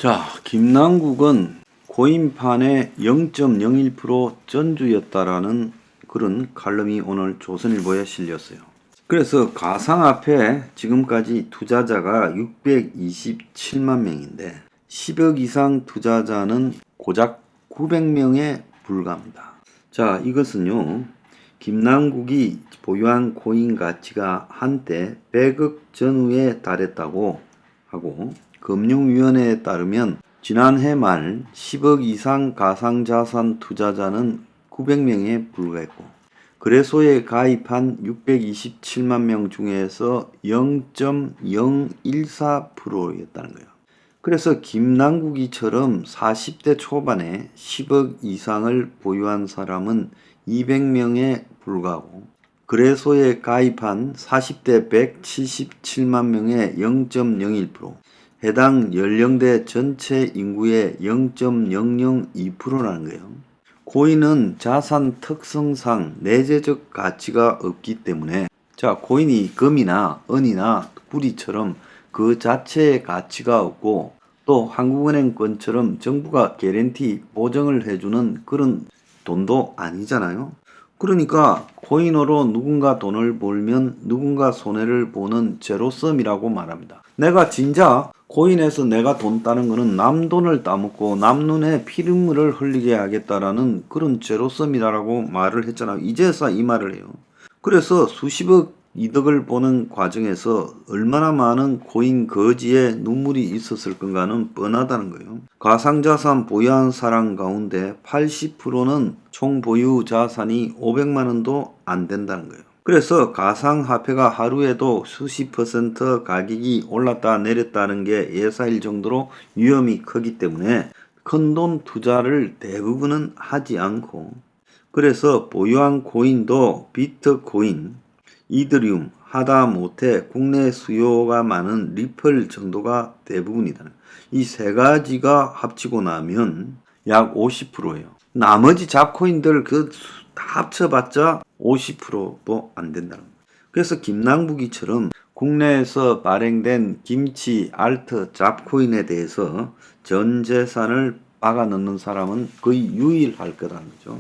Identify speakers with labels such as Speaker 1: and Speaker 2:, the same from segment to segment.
Speaker 1: 자, 김남국은 코인판의 0.01% 전주였다라는 그런 칼럼이 오늘 조선일보에 실렸어요. 그래서 가상화폐 지금까지 투자자가 627만 명인데 10억 이상 투자자는 고작 900명에 불과합니다. 자, 이것은요, 김남국이 보유한 코인 가치가 한때 100억 전후에 달했다고 하고, 금융위원회에 따르면 지난해 말 10억 이상 가상자산 투자자는 900명에 불과했고, 거래소에 가입한 627만 명 중에서 0.014%였다는 거예요. 그래서 김남국이처럼 40대 초반에 10억 이상을 보유한 사람은 200명에 불과하고, 거래소에 가입한 40대 177만 명의 0.01%, 해당 연령대 전체 인구의 0.002%라는 거예요. 코인은 자산 특성상 내재적 가치가 없기 때문에, 자, 코인이 금이나 은이나 구리처럼 그 자체의 가치가 없고, 또 한국은행권처럼 정부가 개런티 보증을 해주는 그런 돈도 아니잖아요. 그러니까 코인으로 누군가 돈을 벌면 누군가 손해를 보는 제로섬이라고 말합니다. 내가 진짜 코인에서 내가 돈 따는 거는 남 돈을 따먹고 남 눈에 피눈물을 흘리게 하겠다라는 그런 제로섬이라고 말을 했잖아요. 이제서 이 말을 해요. 그래서 수십억 이득을 보는 과정에서 얼마나 많은 코인 거지의 눈물이 있었을 건가는 뻔하다는 거예요. 가상자산 보유한 사람 가운데 80%는 총 보유 자산이 500만 원도 안 된다는 거예요. 그래서 가상화폐가 하루에도 수십 퍼센트 가격이 올랐다 내렸다는 게 예사일 정도로 위험이 크기 때문에 큰돈 투자를 대부분은 하지 않고, 그래서 보유한 코인도 비트코인, 이더리움, 하다못해 국내 수요가 많은 리플 정도가 대부분이다. 이 세 가지가 합치고 나면 약 50%예요. 나머지 잡코인들 다 합쳐봤자 50%도 안 된다는 거예요. 그래서 김남국이처럼 국내에서 발행된 김치, 알트, 잡코인에 대해서 전 재산을 박아 넣는 사람은 거의 유일할 거라는 거죠.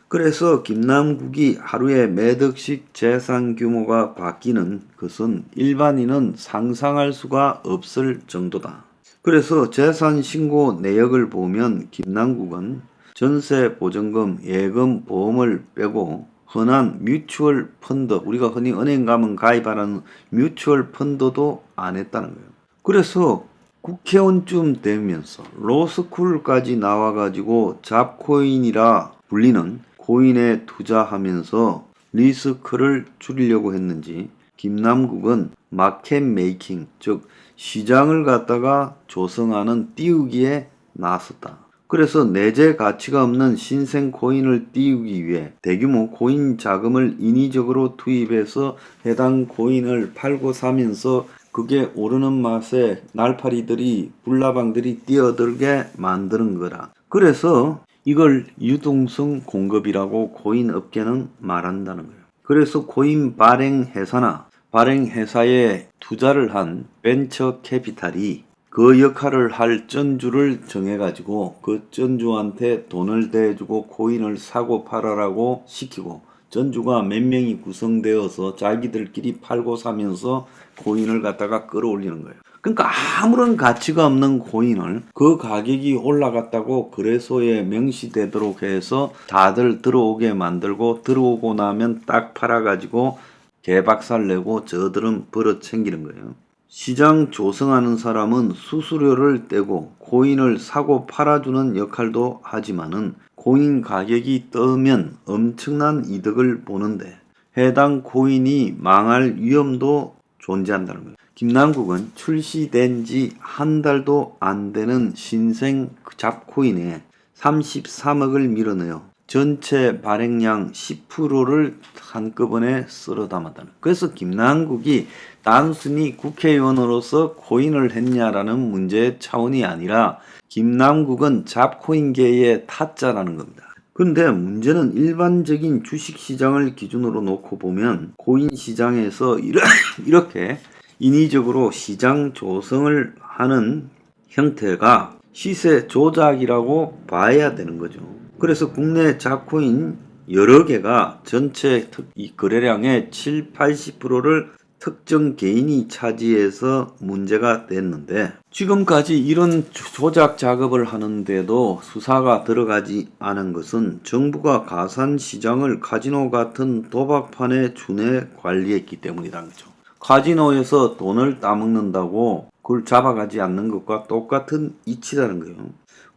Speaker 1: 그래서 김남국이 하루에 몇 억씩 재산 규모가 바뀌는 것은 일반인은 상상할 수가 없을 정도다. 그래서 재산 신고 내역을 보면 김남국은 전세 보증금, 예금, 보험을 빼고 흔한 뮤추얼 펀드, 우리가 흔히 은행 가면 가입하는 뮤추얼 펀드도 안 했다는 거예요. 그래서 국회의원쯤 되면서 로스쿨까지 나와가지고 잡코인이라 불리는 코인에 투자하면서 리스크를 줄이려고 했는지 김남국은 마켓 메이킹, 즉 시장을 갖다가 조성하는 띄우기에 나섰다. 그래서 내재 가치가 없는 신생 코인을 띄우기 위해 대규모 코인 자금을 인위적으로 투입해서 해당 코인을 팔고 사면서 그게 오르는 맛에 날파리들이, 불나방들이 뛰어들게 만드는 거라. 그래서 이걸 유동성 공급이라고 코인 업계는 말한다는 거예요. 그래서 코인 발행회사나 발행회사에 투자를 한 벤처 캐피탈이 그 역할을 할 전주를 정해가지고 그 전주한테 돈을 대주고 코인을 사고 팔아라고 시키고, 전주가 몇 명이 구성되어서 자기들끼리 팔고 사면서 코인을 갖다가 끌어올리는 거예요. 그러니까 아무런 가치가 없는 코인을 그 가격이 올라갔다고 거래소에 명시되도록 해서 다들 들어오게 만들고, 들어오고 나면 딱 팔아가지고 개박살 내고 저들은 벌어 챙기는 거예요. 시장 조성하는 사람은 수수료를 떼고 코인을 사고 팔아주는 역할도 하지만은 코인 가격이 뜨면 엄청난 이득을 보는데 해당 코인이 망할 위험도 존재한다는 거예요. 김남국은 출시된 지 한 달도 안 되는 신생 잡코인에 33억을 밀어넣어 전체 발행량 10%를 한꺼번에 쓸어 담았다는 거예요. 그래서 김남국이 단순히 국회의원으로서 코인을 했냐라는 문제의 차원이 아니라 김남국은 잡코인계의 타짜라는 겁니다. 그런데 문제는 일반적인 주식시장을 기준으로 놓고 보면 코인 시장에서 이렇게 인위적으로 시장 조성을 하는 형태가 시세 조작이라고 봐야 되는 거죠. 그래서 국내 자코인 여러 개가 전체 이 거래량의 70-80%를 특정 개인이 차지해서 문제가 됐는데, 지금까지 이런 조작 작업을 하는데도 수사가 들어가지 않은 것은 정부가 가산시장을 카지노 같은 도박판에 준해 관리했기 때문이라는 거죠. 카지노에서 돈을 따먹는다고 그걸 잡아가지 않는 것과 똑같은 이치라는 거예요.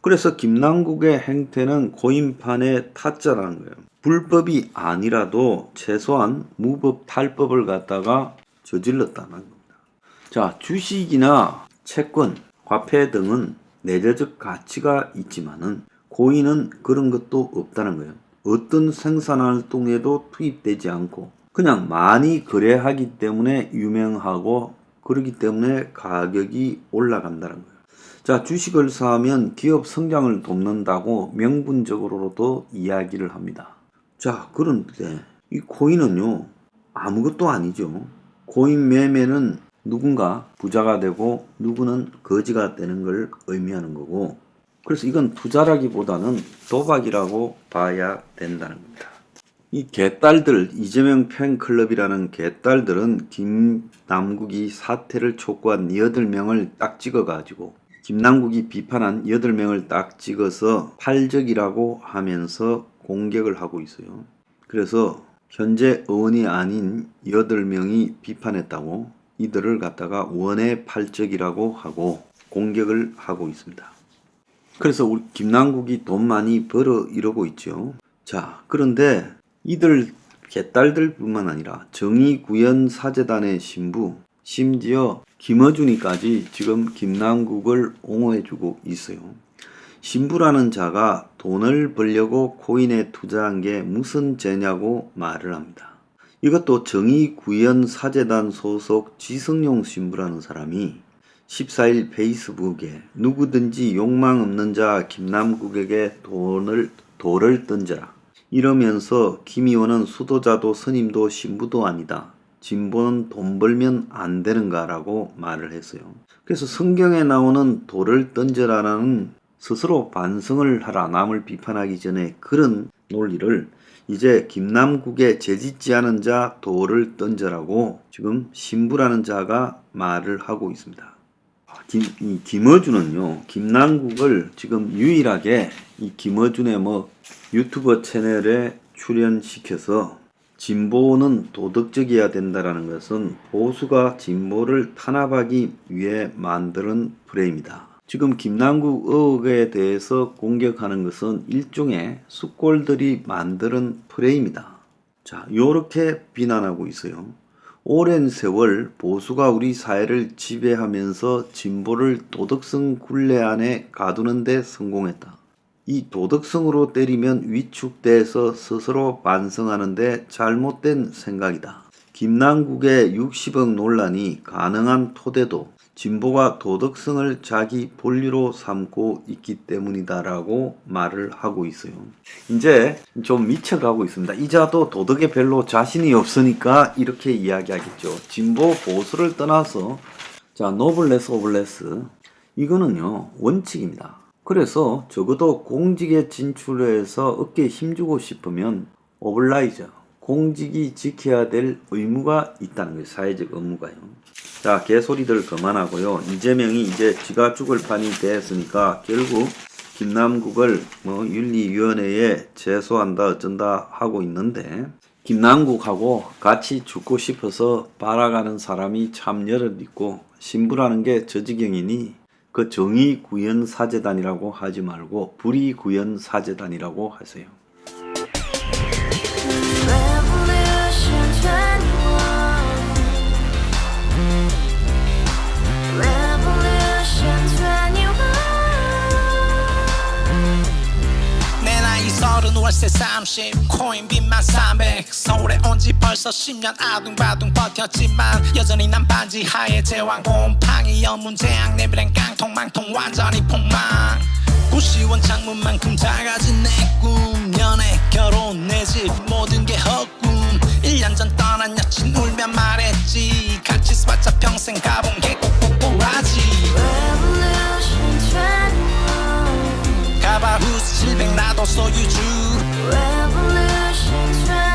Speaker 1: 그래서 김남국의 행태는 코인판의 타짜라는 거예요. 불법이 아니라도 최소한 무법 탈법을 갖다가 저질렀다는 겁니다. 자, 주식이나 채권, 화폐 등은 내재적 가치가 있지만은 코인은 그런 것도 없다는 거예요. 어떤 생산활동에도 투입되지 않고 그냥 많이 거래하기 때문에 유명하고 그렇기 때문에 가격이 올라간다는 거예요. 자, 주식을 사면 기업 성장을 돕는다고 명분적으로도 이야기를 합니다. 자, 그런데 이 코인은요, 아무것도 아니죠. 코인 매매는 누군가 부자가 되고 누구는 거지가 되는 걸 의미하는 거고, 그래서 이건 투자라기보다는 도박이라고 봐야 된다는 겁니다. 이 개딸들, 이재명 팬클럽이라는 개딸들은 김남국이 사퇴를 촉구한 8명을 딱 찍어가지고 김남국이 비판한 8명을 딱 찍어서 팔적이라고 하면서 공격을 하고 있어요. 그래서 현재 의원이 아닌 8명이 비판했다고 이들을 갖다가 원의 팔적이라고 하고 공격을 하고 있습니다. 그래서 우리 김남국이 돈 많이 벌어 이러고 있죠. 자, 그런데 이들 개딸들 뿐만 아니라 정의구현사재단의 신부, 심지어 김어준이까지 지금 김남국을 옹호해주고 있어요. 신부라는 자가 돈을 벌려고 코인에 투자한 게 무슨 죄냐고 말을 합니다. 이것도 정의구현사재단 소속 지성용 신부라는 사람이 14일 페이스북에 누구든지 욕망 없는 자 김남국에게 돌을 던져라 이러면서 김 의원은 수도자도 스님도 신부도 아니다. 진보는 돈 벌면 안 되는가라고 말을 했어요. 그래서 성경에 나오는 돌을 던져라라는 스스로 반성을 하라, 남을 비판하기 전에 그런 논리를 이제 김남국에 재짓지 않은 자 돌을 던져라고 지금 신부라는 자가 말을 하고 있습니다. 김어준은요, 김남국을 지금 유일하게 이 김어준의 유튜버 채널에 출연시켜서 진보는 도덕적이어야 된다라는 것은 보수가 진보를 탄압하기 위해 만드는 프레임이다. 지금 김남국 의혹에 대해서 공격하는 것은 일종의 숫골들이 만드는 프레임이다. 자, 요렇게 비난하고 있어요. 오랜 세월 보수가 우리 사회를 지배하면서 진보를 도덕성 굴레 안에 가두는 데 성공했다. 이 도덕성으로 때리면 위축돼서 스스로 반성하는데 잘못된 생각이다. 김남국의 60억 논란이 가능한 토대도 진보가 도덕성을 자기 본리로 삼고 있기 때문이다라고 말을 하고 있어요. 이제 좀 미쳐가고 있습니다. 이자도 도덕에 별로 자신이 없으니까 이렇게 이야기하겠죠. 진보 보수를 떠나서 자, 노블레스 오블레스 이거는요 원칙입니다. 그래서 적어도 공직에 진출해서 어깨에 힘주고 싶으면 오블라이저 공직이 지켜야 될 의무가 있다는 거예요. 사회적 의무가요. 자, 개소리들 그만하고요. 이재명이 이제 지가 죽을 판이 됐으니까 결국 김남국을 윤리위원회에 제소한다 어쩐다 하고 있는데, 김남국하고 같이 죽고 싶어서 발악하는 사람이 참 여럿 있고, 신부라는 게 저 지경이니 그 정의구현사재단이라고 하지 말고 불의구현사재단이라고 하세요.
Speaker 2: 월세 30 코인빚만 300 서울에 온지 벌써 10년 아둥바둥 버텼지만 여전히 난 반지 하에 제왕 곰팡이 연문제약 내 미래는 깡통망통 완전히 폭망 90원 창문만큼 작아진 내 꿈 연애 결혼 내 집 모든 게 헛꿈 1년 전 떠난 여친 울며 말했지 같이 써봤자 평생 가본 게 꼭꼭꼭하지 Revolution 21 소유주
Speaker 3: Revolution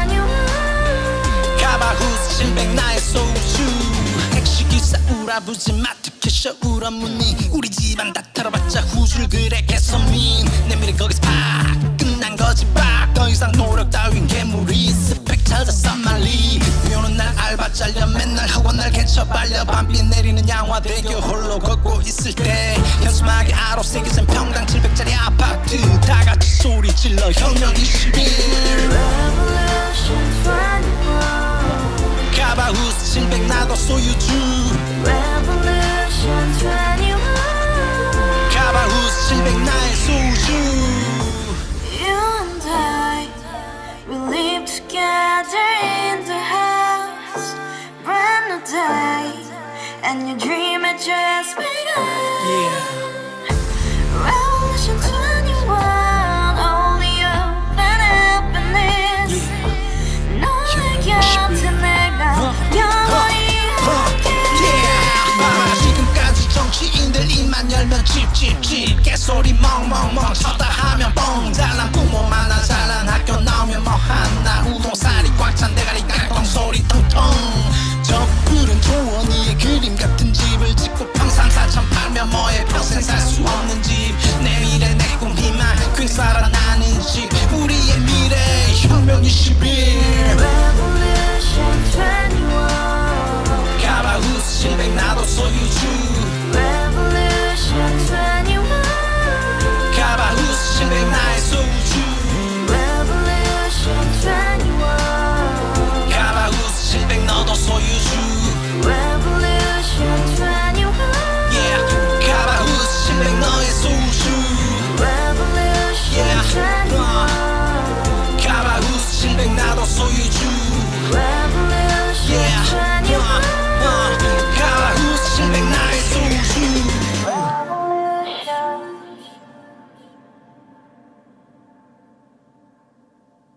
Speaker 3: 21
Speaker 2: 가바후스 700 나의 소주 택시기사 우라부지 마트 캐셔 울어무니 우리 집안 다 털어봤자 후줄 그래 개선민 내 미래 거기서 팍 끝난 거지 팍더 이상 노력 따윈 괴물이 스펙 찾아서 말리 비오는 날 알바 잘려 맨날 학원 날 개쳐 발려 밤비 내리는 양화대교 홀로 걷고 있을 때 현수막에 아로 새겨진 평당 700짜리 아파트 다 같이 소리 질러 혁명 21
Speaker 3: Revolution 21
Speaker 2: 가바후스 700 나도 소유주
Speaker 3: Revolution 21
Speaker 2: 가바후스 700 나의 소주
Speaker 3: You and I, we live together in the house. Brand new day, and your dream had just begun. Revolution 21, only open happiness. 너의 곁에 내가 영원히 함께.
Speaker 2: 지금까지 정치인들 입만 열면 찝찝찝 개소리